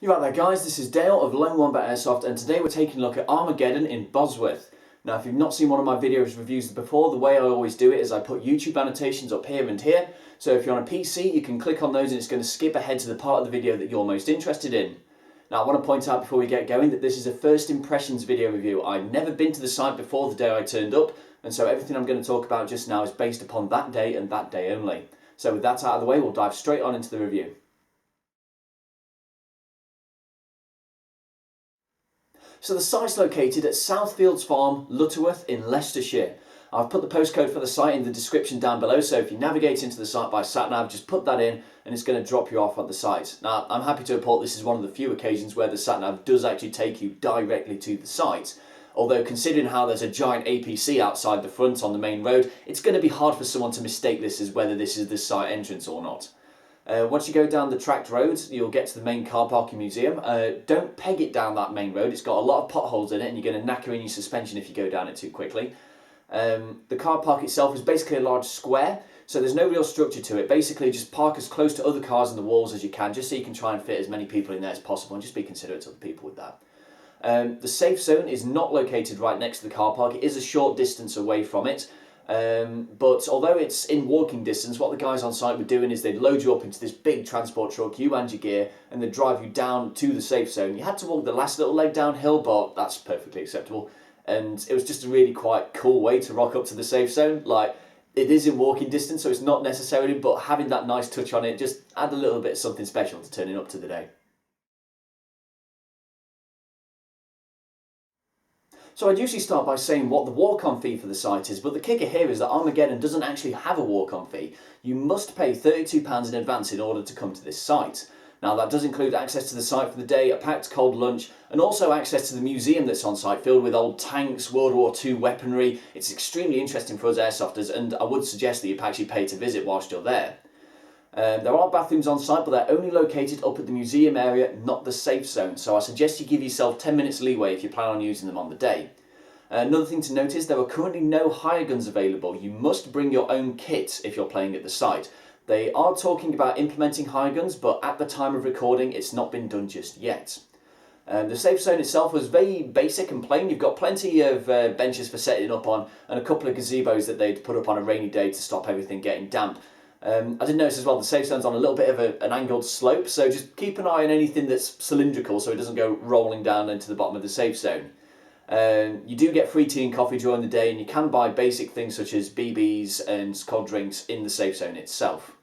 You're right there guys, this is Dale of Lone Wombat Airsoft, and today we're taking a look at Armourgeddon in Bosworth. Now if you've not seen one of my videos reviews before, the way I always do it is I put YouTube annotations up here and here, so if you're on a PC you can click on those and it's going to skip ahead to the part of the video that you're most interested in. Now I want to point out before we get going that this is a first impressions video review. I've never been to the site before the day I turned up, and so everything I'm going to talk about just now is based upon that day and that day only. So with that out of the way, we'll dive straight on into the review. So the site's located at Southfields farm, Lutterworth in Leicestershire. I've put the postcode for the site in the description down below, so if you navigate into the site by sat-nav, just put that in and it's going to drop you off at the site. Now, I'm happy to report this is one of the few occasions where the sat-nav does actually take you directly to the site. Although considering how there's a giant APC outside the front on the main road, it's going to be hard for someone to mistake this as whether this is the site entrance or not. Once you go down the tracked road, you'll get to the main car parking museum. Don't peg it down that main road, it's got a lot of potholes in it and you're going to knacker in your suspension if you go down it too quickly. The car park itself is basically a large square, so there's no real structure to it. Basically just park as close to other cars and the walls as you can, just so you can try and fit as many people in there as possible, and just be considerate to other people with that. The safe zone is not located right next to the car park, it is a short distance away from it. But although it's in walking distance, what the guys on site were doing is they'd load you up into this big transport truck, you and your gear, and they'd drive you down to the safe zone. You had to walk the last little leg downhill, but that's perfectly acceptable. And it was just a really quite cool way to rock up to the safe zone. Like, it is in walking distance, so it's not necessarily, but having that nice touch on it just add a little bit of something special to turning up to the day. So I'd usually start by saying what the walk-on fee for the site is, but the kicker here is that Armourgeddon doesn't actually have a walk-on fee. You must pay £32 in advance in order to come to this site. Now that does include access to the site for the day, a packed cold lunch, and also access to the museum that's on site filled with old tanks, World War II weaponry. It's extremely interesting for us airsofters, and I would suggest that you actually pay to visit whilst you're there. There are bathrooms on site, but they're only located up at the museum area, not the safe zone, so I suggest you give yourself 10 minutes leeway if you plan on using them on the day. Another thing to note is there are currently no hire guns available. You must bring your own kit if you're playing at the site. They are talking about implementing hire guns, but at the time of recording it's not been done just yet. The safe zone itself was very basic and plain. You've got plenty of benches for setting up on and a couple of gazebos that they'd put up on a rainy day to stop everything getting damp. I did notice as well the safe zone's on a little bit of an angled slope, so just keep an eye on anything that's cylindrical so it doesn't go rolling down into the bottom of the safe zone. You do get free tea and coffee during the day, and you can buy basic things such as BBs and cold drinks in the safe zone itself.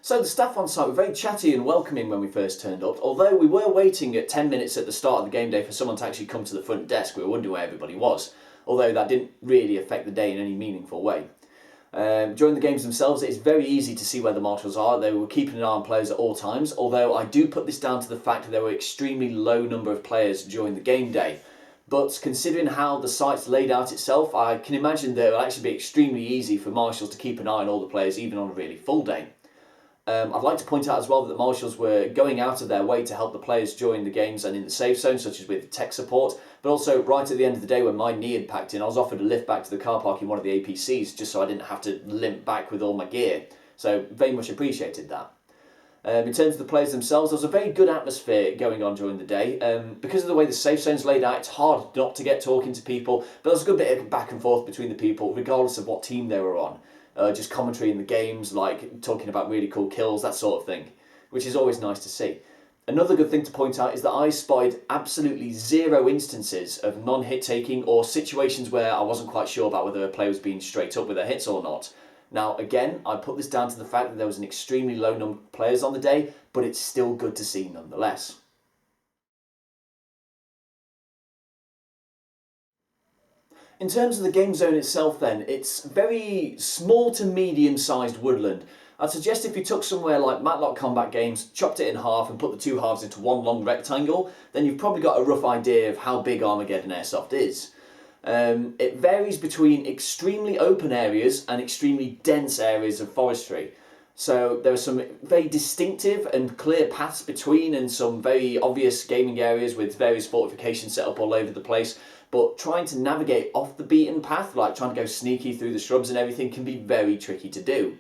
So the staff on site were very chatty and welcoming when we first turned up, although we were waiting at 10 minutes at the start of the game day for someone to actually come to the front desk. We were wondering where everybody was, although that didn't really affect the day in any meaningful way. During the games themselves, it's very easy to see where the marshals are. They were keeping an eye on players at all times, although I do put this down to the fact that there were extremely low number of players during the game day. But considering how the site's laid out itself, I can imagine that it will actually be extremely easy for marshals to keep an eye on all the players, even on a really full day. I'd like to point out as well that the marshals were going out of their way to help the players during the games and in the safe zone, such as with tech support, but also right at the end of the day when my knee had packed in, I was offered a lift back to the car park in one of the APCs just so I didn't have to limp back with all my gear. So very much appreciated that. In terms of the players themselves, there was a very good atmosphere going on during the day. Because of the way the safe zone's laid out, it's hard not to get talking to people, but there's a good bit of back and forth between the people, regardless of what team they were on. Just commentary in the games, like talking about really cool kills, that sort of thing, which is always nice to see. Another good thing to point out is that I spotted absolutely zero instances of non-hit taking or situations where I wasn't quite sure about whether a player was being straight up with their hits or not. Now again, I put this down to the fact that there was an extremely low number of players on the day, but it's still good to see nonetheless. In terms of the game zone itself then, it's very small to medium-sized woodland. I'd suggest if you took somewhere like Matlock Combat Games, chopped it in half and put the two halves into one long rectangle, then you've probably got a rough idea of how big Armourgeddon Airsoft is. It varies between extremely open areas and extremely dense areas of forestry. So there are some very distinctive and clear paths between and some very obvious gaming areas with various fortifications set up all over the place. But trying to navigate off the beaten path, like trying to go sneaky through the shrubs and everything, can be very tricky to do.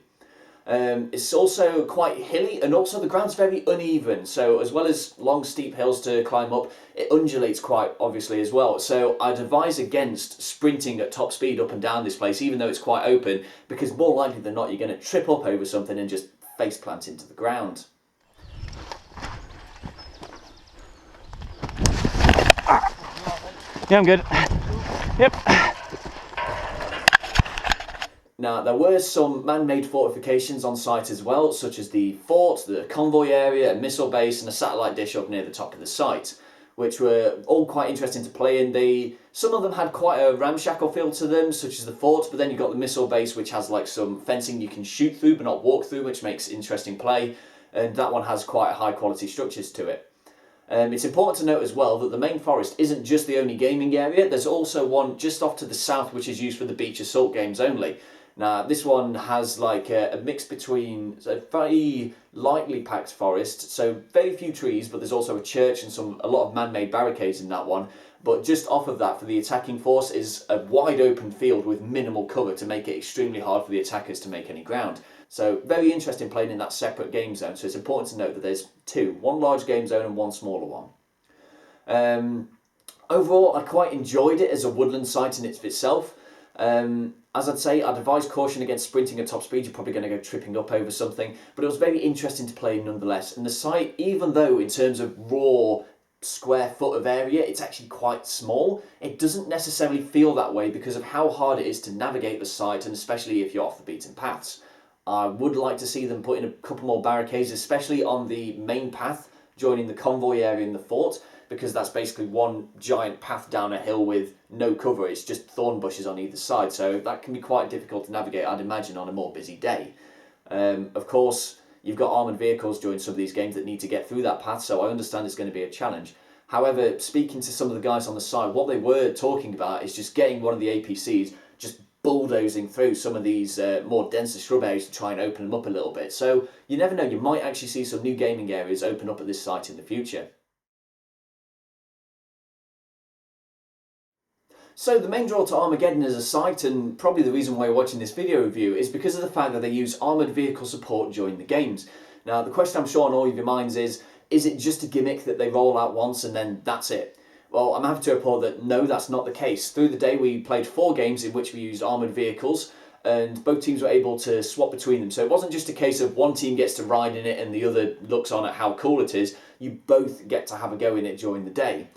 It's also quite hilly, and also the ground's very uneven, so as well as long steep hills to climb up, it undulates quite obviously as well. So I'd advise against sprinting at top speed up and down this place, even though it's quite open, because more likely than not you're going to trip up over something and just face plant into the ground. Yeah, I'm good. Yep. Now, there were some man-made fortifications on site as well, such as the fort, the convoy area, a missile base and a satellite dish up near the top of the site, which were all quite interesting to play in. Some of them had quite a ramshackle feel to them, such as the fort, but then you've got the missile base, which has like some fencing you can shoot through but not walk through, which makes interesting play, and that one has quite high quality structures to it. It's important to note as well that the main forest isn't just the only gaming area. There's also one just off to the south which is used for the beach assault games only. Now this one has like a mix between a very lightly packed forest, so very few trees, but there's also a church and a lot of man-made barricades in that one. But just off of that, for the attacking force, is a wide open field with minimal cover to make it extremely hard for the attackers to make any ground. So very interesting playing in that separate game zone. So it's important to note that there's two, one large game zone and one smaller one. Overall, I quite enjoyed it as a woodland site in itself. As I'd say, I'd advise caution against sprinting at top speed. You're probably going to go tripping up over something, but it was very interesting to play nonetheless. And the site, even though in terms of raw square foot of area, it's actually quite small, it doesn't necessarily feel that way because of how hard it is to navigate the site, and especially if you're off the beaten paths. I would like to see them put in a couple more barricades, especially on the main path, joining the convoy area in the fort, because that's basically one giant path down a hill with no cover. It's just thorn bushes on either side, so that can be quite difficult to navigate, I'd imagine, on a more busy day. Of course, you've got armoured vehicles during some of these games that need to get through that path, so I understand it's going to be a challenge. However, speaking to some of the guys on the side, what they were talking about is just getting one of the APCs, just bulldozing through some of these more denser shrub areas to try and open them up a little bit. So you never know, you might actually see some new gaming areas open up at this site in the future. So the main draw to Armourgeddon as a site, and probably the reason why you're watching this video review, is because of the fact that they use armoured vehicle support during the games. Now the question I'm sure on all of your minds is it just a gimmick that they roll out once and then that's it? Well, I'm happy to report that no, that's not the case. Through the day we played 4 games in which we used armoured vehicles, and both teams were able to swap between them. So it wasn't just a case of one team gets to ride in it and the other looks on at how cool it is. You both get to have a go in it during the day.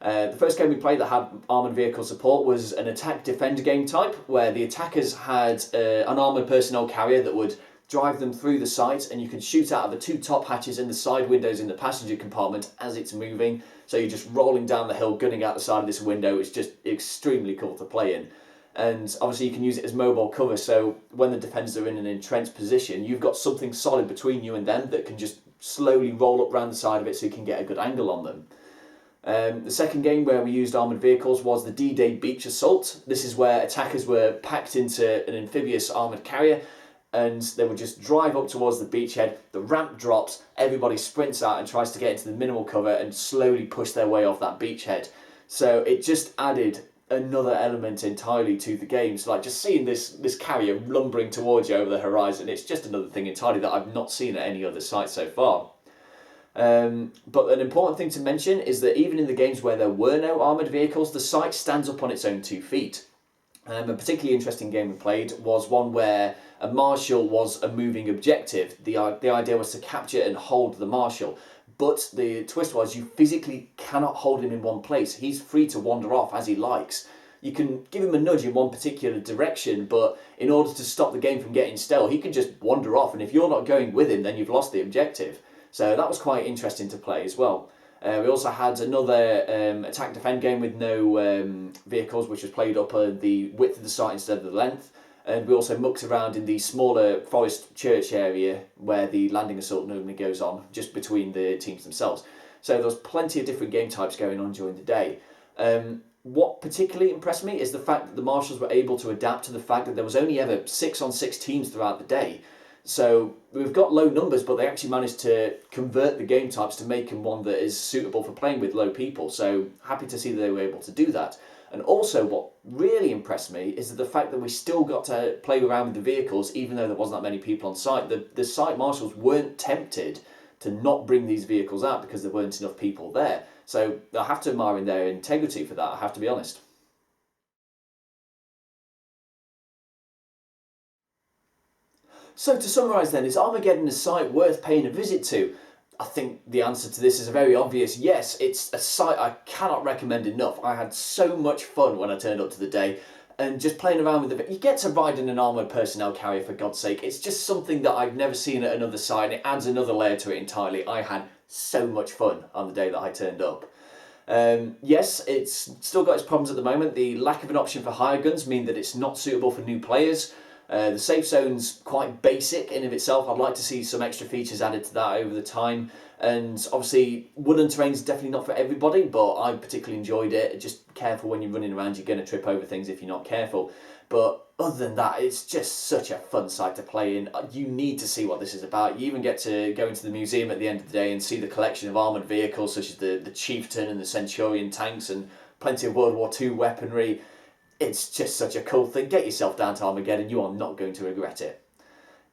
The first game we played that had armoured vehicle support was an attack-defend game type, where the attackers had an armoured personnel carrier that would drive them through the site, and you could shoot out of the 2 top hatches and the side windows in the passenger compartment as it's moving. So you're just rolling down the hill, gunning out the side of this window. It's just extremely cool to play in. And obviously you can use it as mobile cover, so when the defenders are in an entrenched position, you've got something solid between you and them that can just slowly roll up around the side of it so you can get a good angle on them. The second game where we used armoured vehicles was the D-Day Beach Assault. This is where attackers were packed into an amphibious armoured carrier, and they would just drive up towards the beachhead, the ramp drops, everybody sprints out and tries to get into the minimal cover and slowly push their way off that beachhead. So it just added another element entirely to the game. So like just seeing this carrier lumbering towards you over the horizon, it's just another thing entirely that I've not seen at any other site so far. But an important thing to mention is that even in the games where there were no armoured vehicles, the site stands up on its own 2 feet. A particularly interesting game we played was one where a marshal was a moving objective. The idea was to capture and hold the marshal, but the twist was you physically cannot hold him in one place. He's free to wander off as he likes. You can give him a nudge in one particular direction, but in order to stop the game from getting stale, he can just wander off, and if you're not going with him, then you've lost the objective. So that was quite interesting to play as well. We also had another attack-defend game with no vehicles, which was played up the width of the site instead of the length. And we also mucked around in the smaller forest church area where the landing assault normally goes on, just between the teams themselves. So there was plenty of different game types going on during the day. What particularly impressed me is the fact that the marshals were able to adapt to the fact that there was only ever 6-on-6 teams throughout the day. So we've got low numbers, but they actually managed to convert the game types to make them one that is suitable for playing with low people. So happy to see that they were able to do that. And also what really impressed me is the fact that we still got to play around with the vehicles even though there wasn't that many people on site. The site marshals weren't tempted to not bring these vehicles out because there weren't enough people there. So I have to admire their integrity for that, I have to be honest. So to summarise then, is Armourgeddon a site worth paying a visit to? I think the answer to this is a very obvious yes. It's a site I cannot recommend enough. I had so much fun when I turned up to the day, and just playing around with it. You get to ride in an armoured personnel carrier, for God's sake. It's just something that I've never seen at another site, and it adds another layer to it entirely. I had so much fun on the day that I turned up. Yes, it's still got its problems at the moment. The lack of an option for hire guns mean that it's not suitable for new players. The safe zone's quite basic in of itself. I'd like to see some extra features added to that over the time. And obviously, woodland terrain's definitely not for everybody, but I particularly enjoyed it. Just careful when you're running around, you're going to trip over things if you're not careful. But other than that, it's just such a fun site to play in. You need to see what this is about. You even get to go into the museum at the end of the day and see the collection of armoured vehicles, such as the Chieftain and the Centurion tanks, and plenty of World War II weaponry. It's just such a cool thing. Get yourself down to Armourgeddon, you are not going to regret it.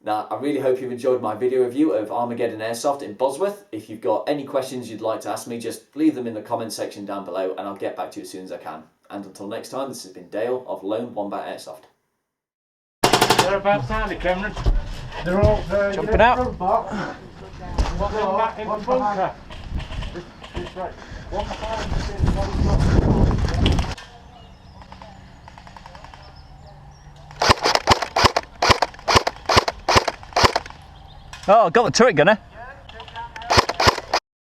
Now, I really hope you've enjoyed my video review of Armourgeddon Airsoft in Bosworth. If you've got any questions you'd like to ask me, just leave them in the comment section down below and I'll get back to you as soon as I can. And until next time, this has been Dale of Lone Wombat Airsoft. Whereabouts are they, Cameron? They're all Jumping out. Front box. What in back in the bunker? This right. One behind the Oh, I got the turret gunner.